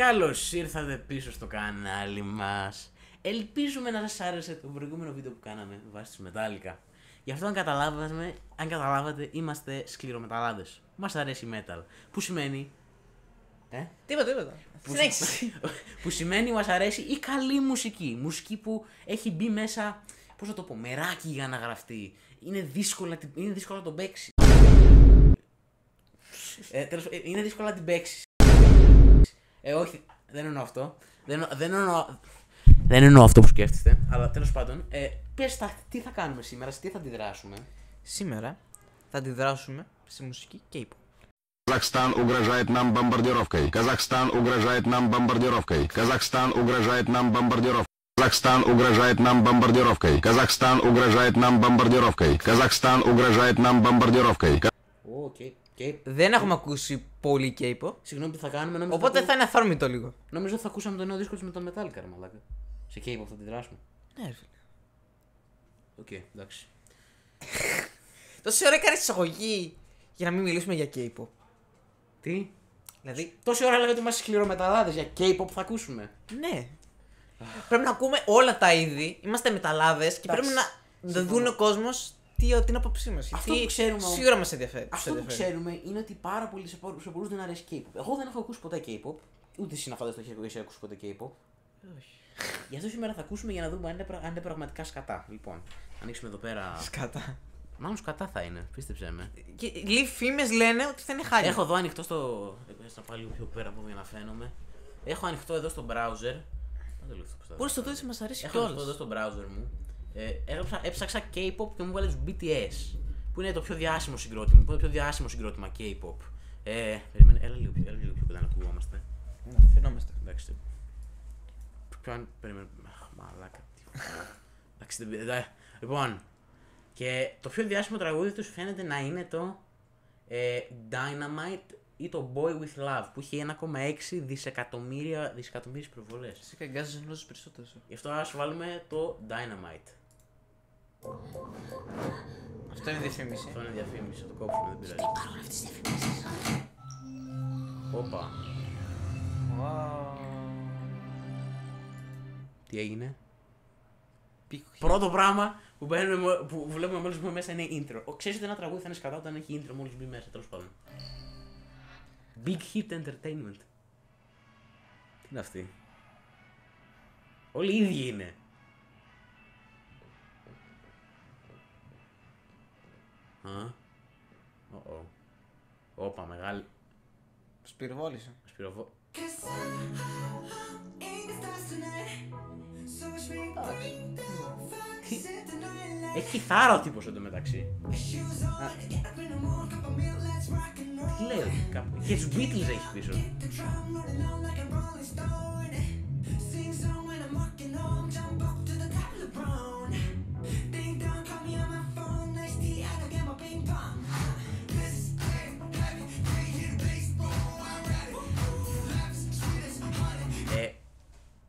Καλώς ήρθατε πίσω στο κανάλι μας. Ελπίζουμε να σας άρεσε το προηγούμενο βίντεο που κάναμε βάσει της Metallica. Γι' αυτό αν καταλάβατε, είμαστε σκληρομεταλλάδες. Μας αρέσει metal. Που σημαίνει... Τίποτα. Συνέχισε. Που σημαίνει μας αρέσει η καλή μουσική. Μουσική που έχει μπει μέσα, πώς να το πω, μεράκι για να γραφτεί. Είναι δύσκολο να τον παίξεις. Είναι δύσκολο να την παίξεις. Όχι, δεν εννοώ αυτό. Δεν εννοώ αυτό που σκέφτεστε. Αλλά τέλος πάντων, πες τι θα κάνουμε σήμερα, σε τι θα αντιδράσουμε. Σήμερα θα αντιδράσουμε σε μουσική K-pop. Казахстан угрожает нам бомбардировкой. Казахстан угрожает нам бомбардировкой. Казахстан угрожает нам бомбардировкой. Казахстан угрожает нам бомбардировкой. Казахстан угрожает нам бомбардировкой. Казахстан угрожает нам бомбардировкой. Δεν έχουμε ακούσει πολύ K-pop. Συγγνώμη, τι θα κάνουμε, Οπότε θα είναι αθόρμητο λίγο. Νομίζω θα ακούσαμε το νέο δίσκο της με τον Metallica, ρε μαλάκα. Σε K-pop θα αντιδράσουμε. Ναι, ρε φίλε. Οκ, εντάξει. Τόση ώρα έκανε εισαγωγή για να μην μιλήσουμε για K-pop. Τι? Δηλαδή, Τόση ώρα λέγατε ότι είμαστε σκληρομεταλλάδες, για K-pop θα ακούσουμε. ναι. Πρέπει να ακούμε όλα τα είδη. Είμαστε μεταλλάδες και πρέπει να δουν ο κόσμος την άποψή μας. Αυτό που ξέρουμε όμως- σίγουρα μας ενδιαφέρει. Αυτό που ξέρουμε είναι ότι πάρα πολλοί σε πολλούς δεν αρέσει K-pop. Εγώ δεν έχω ακούσει ποτέ K-pop. Ούτε εσύ να φανταστείς ότι έχει ακούσει ποτέ K-pop. Όχι. Γι' αυτό σήμερα θα ακούσουμε για να δούμε αν είναι πραγματικά σκατά. Λοιπόν, ανοίξουμε εδώ πέρα. Σκατά. Μάλλον σκατά θα είναι, πίστεψέ με. Και λίγοι φήμες λένε ότι θα είναι χάλια. Έχω εδώ ανοιχτό στο. Θα πάω λίγο πιο πέρα από εδώ για να φαίνομαι. Έχω ανοιχτό εδώ στο browser. Μπορείς το δώσεις, μας αρέσει Έχω ανοιχτό κιόλας. εδώ στο browser μου. Έψαξα K-pop και μου βάλε BTS. Που είναι το πιο διάσημο συγκρότημα. Που είναι το πιο διάσημο συγκρότημα K-pop. Περίμενε, έλα λίγο πιο κοντά να ακουγόμαστε. Ναι, φαινόμαστε. Εντάξει. Περίμενε. Μαλάκα. Εντάξει, λοιπόν. Και το πιο διάσημο τραγούδι τους φαίνεται να είναι το Dynamite ή το Boy With Love που έχει 1,6 δισεκατομμύρια προβολές. Εσύ καγκάζεις να γνώσεις περισσότερο. Γι' αυτό ας βάλουμε το Dynamite. Αυτό είναι διαφήμιση. Αυτό είναι διαφήμιση, θα το κόψουμε, δεν πειράζει. Υπάρχουν αυτές τις διαφημίσεις. Όπα. Τι έγινε? Πρώτο πράγμα που βλέπουμε μόλις μπούμε μέσα είναι intro. Ξέρεις ότι ένα τραγούδι θα είναι σκατά όταν έχει intro μόλις μπει μέσα, τέλος πάντων. Big Hit Entertainment. Τι είναι αυτή? Όλοι οι ίδιοι είναι. Όπα, μεγάλη. Σπυροβόλησε. Σπυροβό. Έχει κιθάρα ο τύπος εντωμεταξύ. Τι λέει, κάπου. Και τους Beatles έχει πίσω.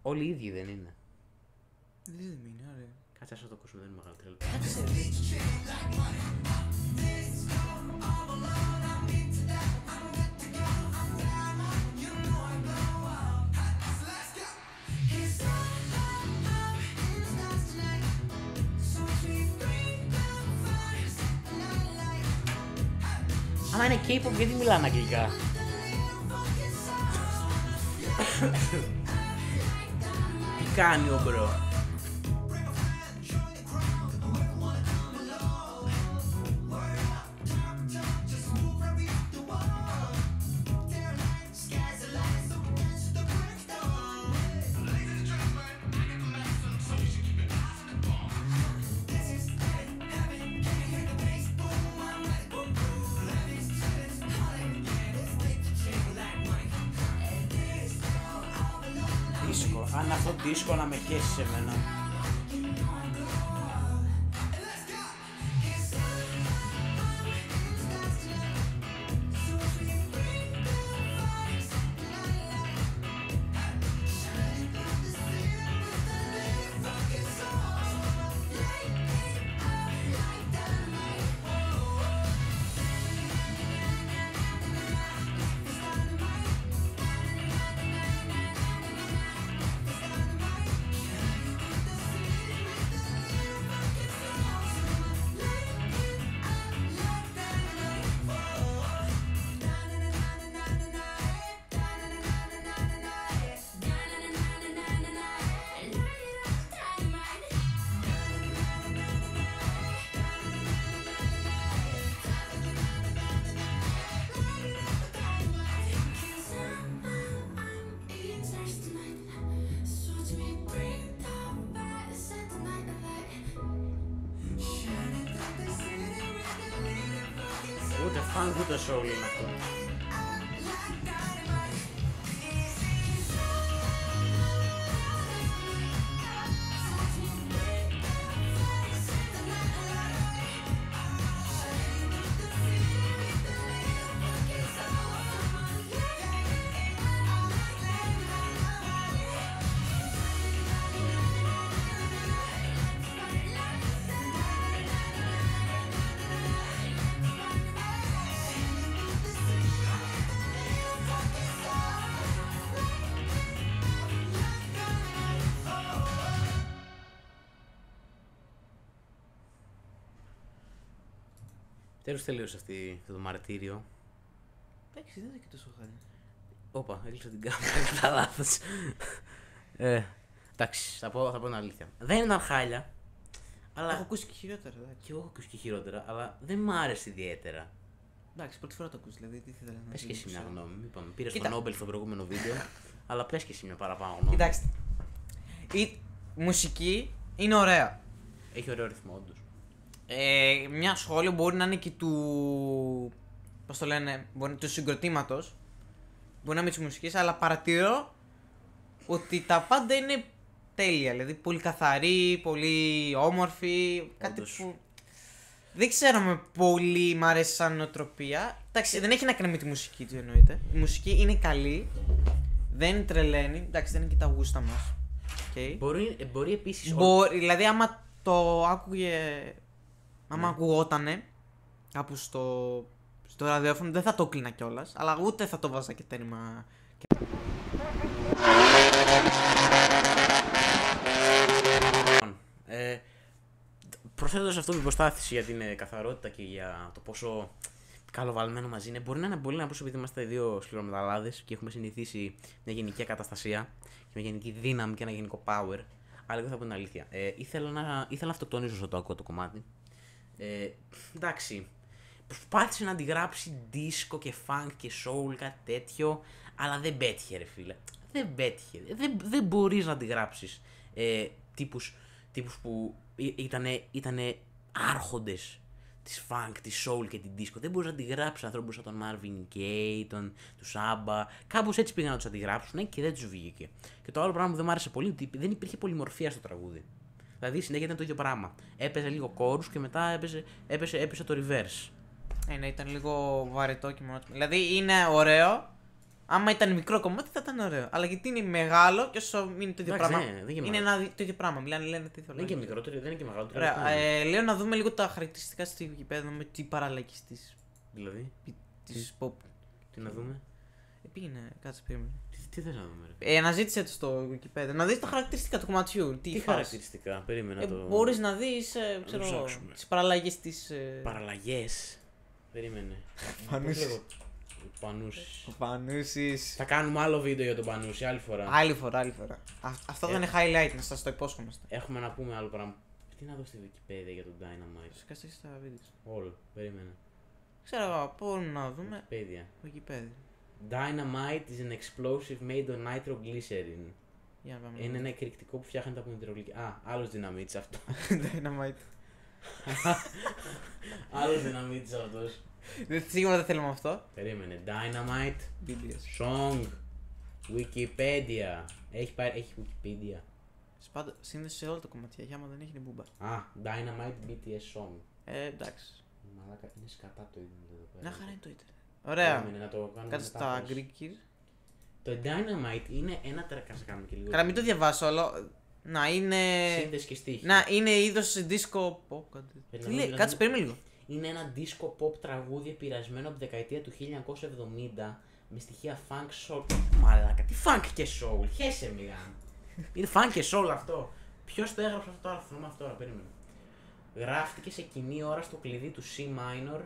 Όλοι οι ίδιοι δεν είναι. Δεν είναι, ωραία. Κάτσε να το ακούσουμε, δεν είναι μεγάλο τρέλο. Άμα είναι K-pop, γιατί μιλάνε αγγλικά? Τι κάνει ο μπρο? Αν αυτό δίσκο να με χέσει σε μένα. Ούτε soul είναι αυτό. Τέλος τελείωσε αυτό το μαρτύριο. Εντάξει, δεν είναι και τόσο χάρη. Όπα, έκλεισα την κάμερα, ήταν λάθος. Εντάξει, θα πω την αλήθεια. Δεν ήταν χάλια, αλλά... Έχω ακούσει και χειρότερα. Εντάξει. Και εγώ έχω ακούσει και χειρότερα, αλλά δεν μ' άρεσε ιδιαίτερα. Εντάξει, πρώτη φορά το ακούσει, δηλαδή τι ήθελα να Πες και εσύ μια ξέρω. γνώμη. Είπαμε, πήρες Κοίτα. το Νόμπελ στο προηγούμενο βίντεο, αλλά πες και εσύ μια παραπάνω γνώμη. Κοιτάξτε. Η μουσική είναι ωραία. Έχει ωραίο ρυθμό, όντως. Μια σχόλιο μπορεί να είναι και του. Πώς το λένε, μπορεί, του συγκροτήματος. Μπορεί να είναι τη μουσική, αλλά παρατηρώ ότι τα πάντα είναι τέλεια. Δηλαδή πολύ καθαρή, πολύ όμορφη. Κάτι Όντως. που. Δεν ξέρω με πολύ μ' αρέσει σαν νοοτροπία. Εντάξει, δεν έχει να κάνει με τη μουσική του εννοείται. Η μουσική είναι καλή. Δεν τρελαίνει. Εντάξει, δεν είναι και τα γούστα μας. Okay. Μπορεί επίσης. Δηλαδή, άμα το άκουγε. Άμα ακουγότανε κάπου στο ραδιόφωνο, δεν θα το κλείνα κιόλα. Αλλά ούτε θα το βάζα και τέρμα. Προσθέτοντας αυτό την προστάθηση για την καθαρότητα και για το πόσο καλοβαλμένο μαζί είναι, μπορεί να είναι πολύ να επειδή είμαστε δύο σκληρομεταλλάδες και έχουμε συνηθίσει μια γενική ακαταστασία και μια γενική δύναμη και ένα γενικό power. Αλλά εγώ θα πω την αλήθεια. Ήθελα να αυτοκτονήσω όσο το ακούω το κομμάτι. Εντάξει. Προσπάθησε να αντιγράψει disco και funk και soul, κάτι τέτοιο, αλλά δεν πέτυχε, ρε φίλε. Δεν πέτυχε. Δεν μπορείς να αντιγράψεις τύπους που ήτανε άρχοντες της funk, της soul και την disco. Δεν μπορείς να αντιγράψεις ανθρώπους σαν τον Marvin Gaye, του Samba. Κάπως έτσι πήγαν να τους αντιγράψουν και δεν τους βγήκε. Και το άλλο πράγμα που δεν μου άρεσε πολύ, ότι δεν υπήρχε πολυμορφία στο τραγούδι. Δηλαδή συνέχεια ήταν το ίδιο πράγμα. Έπαιζε λίγο chorus και μετά έπεσε το reverse. Ναι, ήταν λίγο βαρετό και μονότονο. Δηλαδή είναι ωραίο. Άμα ήταν μικρό κομμάτι θα ήταν ωραίο. Αλλά γιατί είναι μεγάλο και όσο είναι το ίδιο Εντάξει, πράγμα. ναι, δεν είναι είναι το ίδιο πράγμα. Μιλάνε, λένε τι Δεν είναι και μικρότερο, δεν είναι και μεγαλύτερο. Ωραία. Λέω να δούμε λίγο τα χαρακτηριστικά στη Wikipedia, να δούμε τι παραλλαγή Δηλαδή, της pop. τι να δούμε. Πήγαινε, κάτσε περίμενε. Τι θες να δούμε, ρε. Αναζήτησε το στο Wikipedia. Να δεις τα χαρακτηριστικά του κομματιού. Τι φάση. χαρακτηριστικά, περίμενα το. Μπορείς να δεις ψάξουμε. τις παραλλαγές της. Παραλλαγές. Περίμενε. Πανούσης. Πώς λέγω, Πανούσης. Ο Πανούσης. Θα κάνουμε άλλο βίντεο για τον Πανούση, άλλη φορά. Άλλη φορά. Αυτό δεν είναι highlight, να σας το υπόσχομαστε. Έχουμε να πούμε άλλο πράγμα. Τι να δω στη Wikipedia για τον Dynamite. Σκάστε στα βίντεο. Όλο, περίμενε. Ξέρω εγώ, μπορούμε να δούμε. Wikipedia. Wikipedia. Dynamite is an explosive made of nitroglycerin. Για να πάμε. Είναι ένα εκρηκτικό που φτιάχνεται από νητρογλυκή. Α, άλλος δυναμίτης αυτό. Dynamite. Άλλος δυναμίτης αυτός. Σίγουρα δεν θέλουμε αυτό. Περίμενε. Dynamite. BTS. Song. Wikipedia. Έχει Wikipedia. Σπάντα, σύνδεση σε όλα τα κομματιά. Για άμα δεν έχει είναι μπούμπα. Α, Dynamite BTS Song. Εντάξει. Μαλάκα, είναι σκατά το ίδιο εδώ πέρα. Μια χαρά είναι το ίντερνετ. Ωραία. Περίμενε να το κάνουμε Κάτσε στα μετάφραση. Greek. Το Dynamite είναι ένα τερκάσα κάνουμε και λίγο. Καλά, μην το διαβάσω, αλλά. Να είναι. Σύνδεση και στίχη. Να είναι είδος disco pop. Τι λέει, δηλαδή- κάτσε περίμενε λίγο. Είναι ένα disco pop τραγούδι επηρεασμένο από τη δεκαετία του 1970 με στοιχεία funk soul. Μαλάκα, τι funk και soul, χέσε μηγάν. Είναι funk και soul αυτό. Ποιος το έγραψε αυτό τώρα, θυμάμαι αυτό τώρα, περίμενε. Γράφτηκε σε κοινή ώρα στο κλειδί του C minor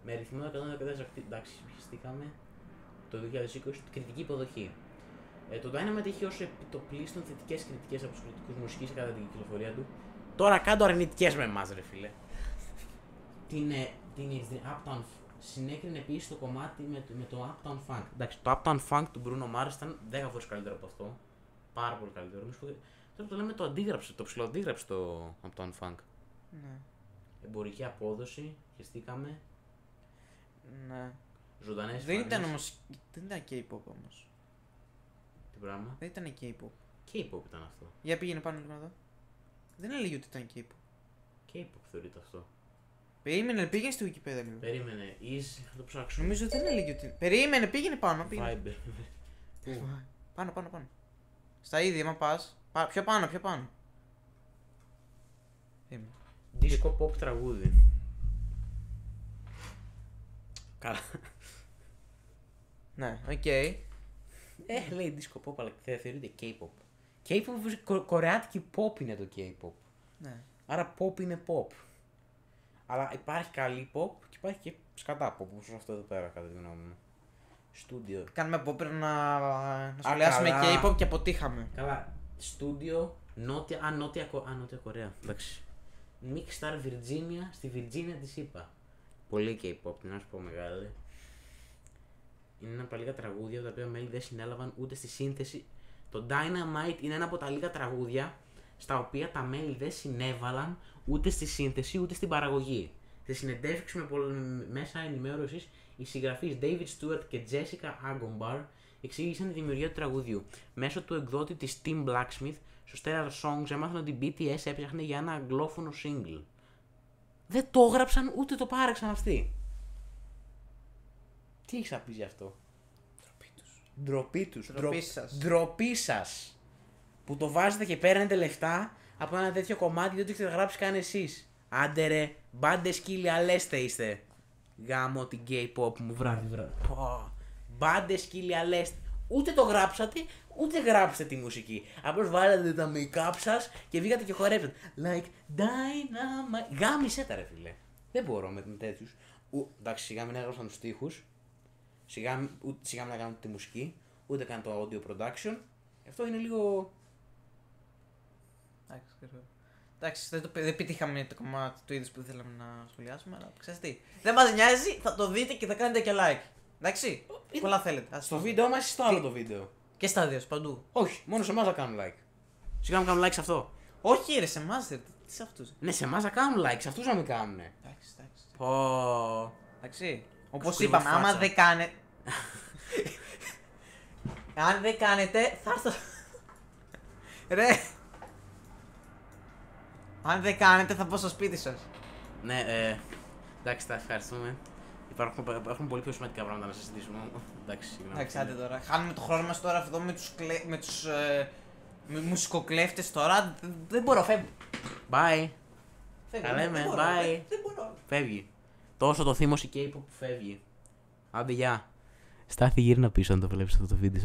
με ρυθμό 114. Εντάξει, πιεστήκαμε το 2020, κριτική υποδοχή. Το Dynamite έχει ως επιτοπλίστων θετικές κριτικές από τους κριτικούς μουσικής κατά την κυκλοφορία του. Τώρα κάτω αρνητικές με εμάς, ρε φίλε. Την Uptown συνέκρινε επίσης το κομμάτι με το Uptown Funk. Εντάξει, το Uptown Funk του Bruno Mars ήταν 10 φορές καλύτερο από αυτό. Πάρα πολύ καλύτερο. Τώρα το λέμε το αντίγραψε, το ψιλοαντίγραψε το Uptown Funk. Ναι. Εμπορική απόδοση, χεστήκαμε. Ναι. Ζωντανές Δεν ήταν φωνές. όμως. Δεν ήταν K-pop όμως. Τι πράγμα. Δεν ήταν K-pop. K-pop ήταν αυτό. Για πήγαινε πάνω λίγο εδώ. Δεν έλεγε ότι ήταν K-pop. K-pop θεωρείται αυτό. Περίμενε, πήγαινε στη Wikipedia λίγο. Περίμενε, θα το ψάξω. Νομίζω δεν έλεγε ότι. Περίμενε, πήγαινε πάνω. Πήγαινε. Viber. Πού? Πάνω. Στα ίδια, άμα πας. Πιο πάνω. Περίμενε. Disco pop τραγούδι. Καλά. Ναι, οκ. Λέει disco pop, αλλά δεν θεωρείται K-pop. K-pop, κορεάτικη pop είναι το K-pop. Ναι. Άρα pop είναι pop. Αλλά υπάρχει καλή pop και υπάρχει και σκατά pop, όπως αυτό εδώ πέρα, κατά τη γνώμη μου. Στούντιο. Κάνουμε από πριν να σχολιάσουμε καλά. K-pop και αποτύχαμε. Καλά. Στούντιο, νότια Κορέα. Εντάξει. Mix Star Virginia, στη Virginia της είπα. Πολύ K-pop, να σου πω μεγάλη. Είναι ένα από τα λίγα τραγούδια τα οποία μέλη δεν συνέλαβαν ούτε στη σύνθεση. Το Dynamite είναι ένα από τα λίγα τραγούδια στα οποία τα μέλη δεν συνέβαλαν ούτε στη σύνθεση ούτε στην παραγωγή. Σε συνεντεύξεις με μέσα ενημέρωσης, οι συγγραφείς David Stewart και Jessica Agombar εξήγησαν τη δημιουργία του τραγουδιού. Μέσω του εκδότη της Tim Blacksmith, στο Stellar Songs έμαθαν ότι η BTS έψαχνε για ένα αγγλόφωνο single. Δεν το έγραψαν ούτε το πάρεξαν αυτοί. Τι έχεις να πεις γι' αυτό? Ντροπή τους. Ντροπή σας. Ντροπή σας. Που το βάζετε και παίρνετε λεφτά από ένα τέτοιο κομμάτι, δεν το έχετε γράψει καν εσείς. Άντε ρε, μπάντες σκύλια λέστε είστε. Γάμο την K-pop μου βράδυ. Μπάντες σκύλια λέστε. Ούτε το γράψατε, ούτε γράψετε τη μουσική. Απλώς βάλατε τα make-up σας και βγήκατε και χορέψατε. Like dynamite. Γάμισε τα ρε φίλε. Δεν μπορώ με τέτοιους. Εντάξει, σιγά μην έγραψαν τους στίχους. Σιγά μην να κάνουν τη μουσική. Ούτε καν το audio production. Αυτό είναι λίγο. Εντάξει, δεν πετύχαμε το κομμάτι του είδους που θέλαμε να σχολιάσουμε, αλλά ξέρεις τι. Δεν μας νοιάζει, θα το δείτε και θα κάνετε και like. Εντάξει, πολλά θέλετε. Στο βίντεο μας ή στο άλλο το βίντεο? Και στα δύο, παντού. Όχι, μόνο σε εμάς θα κάνουν like. Σιγά μην κάνουν like σε αυτό. Όχι, ρε, σε εμάς, τι σε αυτούς. Ναι, σε εμάς θα κάνουν like, σε αυτούς να μην κάνουν. Εντάξει. Πω. Εντάξει. Όπως Σκουλό είπαμε, άμα φάτσα. δεν κάνετε. Αν δεν κάνετε, θα έρθω. Ρε. Αν δεν κάνετε, θα πω στο σπίτι σας. Ναι, εντάξει, τα ευχαριστούμε. Έχουν πολύ πιο σημαντικά πράγματα να συζητήσουμε. Εντάξει, συγγνώμη. Εντάξει, άντε τώρα. Χάνουμε το χρόνο μας τώρα εδώ με τους μουσικοκλέφτες τώρα. Δεν μπορώ, φεύγω. Bye. Φεύγω, Τα λέμε, δεν μπορώ, bye. δεν μπορώ. Φεύγει. Τόσο το θύμος η K-pop που φεύγει. Άντε, γεια. Στάθη, γύρνα πίσω αν το βλέπεις αυτό το βίντεο.